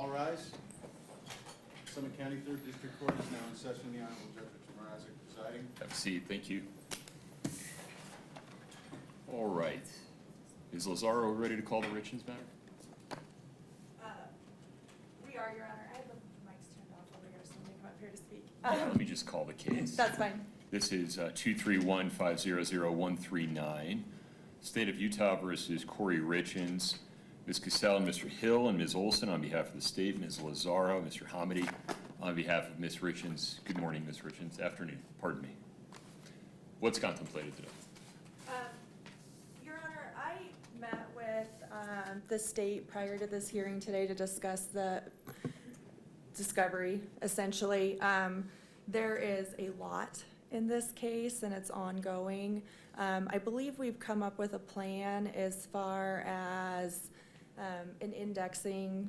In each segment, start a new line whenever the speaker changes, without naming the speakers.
All rise. Summit County Third District Court is now in session. The Honorable Judge Mrazik presiding.
Have a seat, thank you. All right. Is Lazaro ready to call the Richens matter?
We are, Your Honor. I have the mics turned off over here, so I'm going to come up here to speak.
Let me just call the case.
That's fine.
This is 231-500-139. State of Utah versus Corey Richens. Ms. Cassell and Mr. Hill and Ms. Olson on behalf of the state, Ms. Lazaro, Mr. Hamidi on behalf of Ms. Richens. Good morning, Ms. Richens. Afternoon, pardon me. What's contemplated today?
Your Honor, I met with the state prior to this hearing today to discuss the discovery, essentially. There is a lot in this case, and it's ongoing. I believe we've come up with a plan as far as an indexing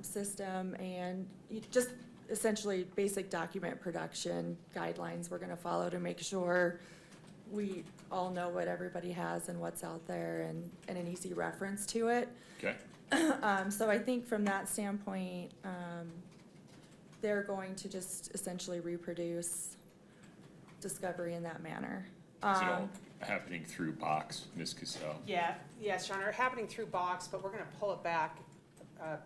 system and just essentially basic document production guidelines we're going to follow to make sure we all know what everybody has and what's out there and an easy reference to it.
Okay.
So I think from that standpoint, they're going to just essentially reproduce discovery in that manner.
Is it all happening through Box, Ms. Cassell?
Yes, Your Honor, happening through Box, but we're going to pull it back,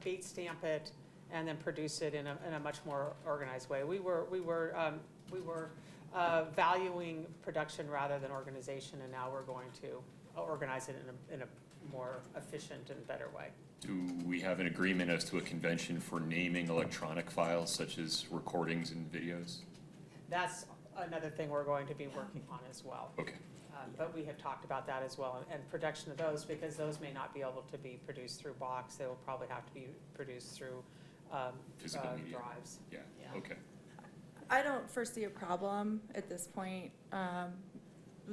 bait stamp it, and then produce it in a much more organized way. We were valuing production rather than organization, and now we're going to organize it in a more efficient and better way.
Do we have an agreement as to a convention for naming electronic files such as recordings and videos?
That's another thing we're going to be working on as well.
Okay.
But we have talked about that as well, and production of those, because those may not be able to be produced through Box. They will probably have to be produced through
Physical media.
drives.
Yeah, okay.
I don't foresee a problem at this point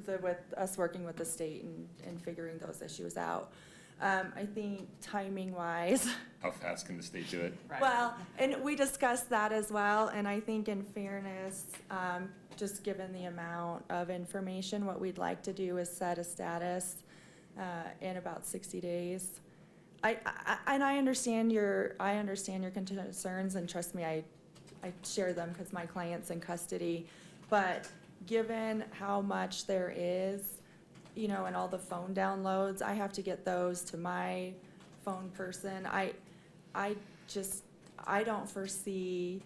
with us working with the state and figuring those issues out. I think timing-wise.
How fast can the state do it?
Right.
Well, and we discussed that as well, and I think in fairness, just given the amount of information, what we'd like to do is set a status in about 60 days. And I understand your concerns, and trust me, I share them because my client's in custody. But given how much there is, and all the phone downloads, I have to get those to my phone person. I don't foresee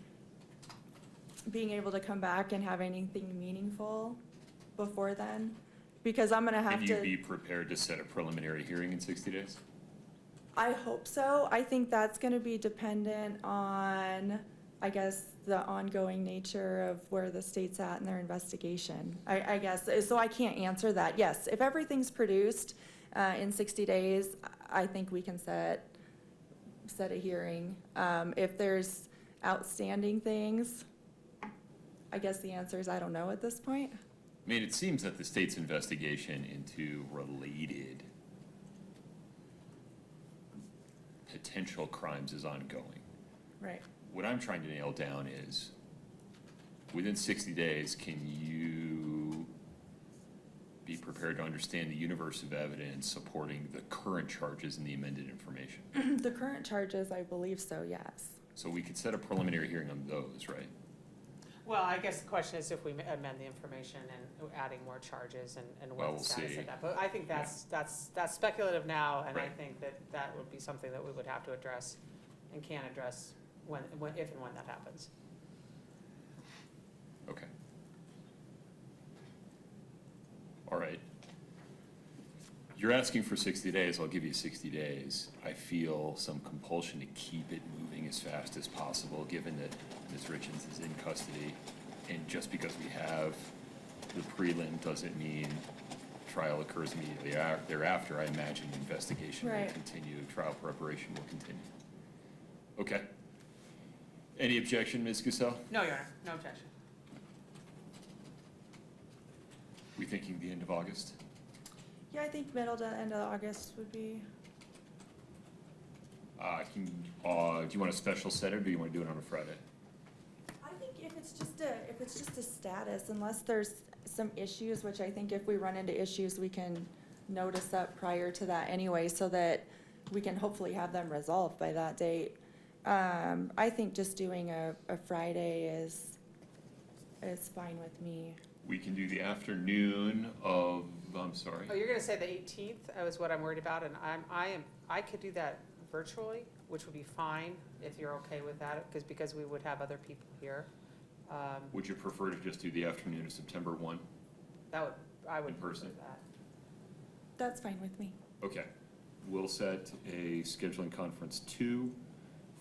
being able to come back and have anything meaningful before then, because I'm gonna have to.
Can you be prepared to set a preliminary hearing in 60 days?
I hope so. I think that's gonna be dependent on, I guess, the ongoing nature of where the state's at in their investigation. I guess, so I can't answer that. Yes, if everything's produced in 60 days, I think we can set a hearing. If there's outstanding things, I guess the answer is I don't know at this point.
I mean, it seems that the state's investigation into related potential crimes is ongoing.
Right.
What I'm trying to nail down is, within 60 days, can you be prepared to understand the universe of evidence supporting the current charges and the amended information?
The current charges, I believe so, yes.
So we could set a preliminary hearing on those, right?
Well, I guess the question is if we amend the information and adding more charges and
Well,
what
we'll
the status
see.
of that. But I think that's speculative now, and I
Right.
think that would be something that we would have to address and can address if and when that happens.
Okay. All right. You're asking for 60 days, I'll give you 60 days. I feel some compulsion to keep it moving as fast as possible, given that Ms. Richens is in custody. And just because we have the prelim doesn't mean trial occurs immediately thereafter. I imagine investigation will
Right.
continue, trial preparation will continue. Okay. Any objection, Ms. Cassell?
No, Your Honor, no objection.
We thinking the end of August?
Yeah, I think middle to end of August would be.
Do you want a special set or do you want to do it on a Friday?
I think if it's just a status, unless there's some issues, which I think if we run into issues, we can notice up prior to that anyway, so that we can hopefully have them resolved by that date. I think just doing a Friday is fine with me.
We can do the afternoon of, I'm sorry.
Oh, you're gonna say the 18th, was what I'm worried about, and I could do that virtually, which would be fine if you're okay with that, because we would have other people here.
Would you prefer to just do the afternoon of September 1?
I would
In person?
prefer that.
That's fine with me.
Okay. We'll set a scheduling conference 2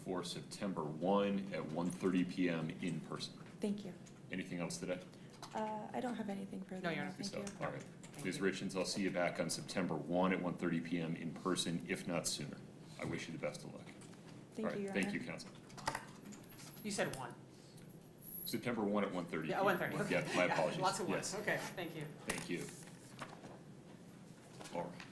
for September 1 at 1:30 PM in person.
Thank you.
Anything else today?
I don't have anything further.
No, you're not.
Thank you.
All right.
Thank
Ms.
you.
Richens, I'll see you back on September 1 at 1:30 PM in person, if not sooner. I wish you the best of luck.
Thank
All right.
you, Your Honor.
Thank you, counsel.
You said 1.
September 1 at 1:30.
Yeah, 1:30, okay.
Yeah, my apologies.
Lots of ones,
Yes.
okay, thank you.
Thank you. All right.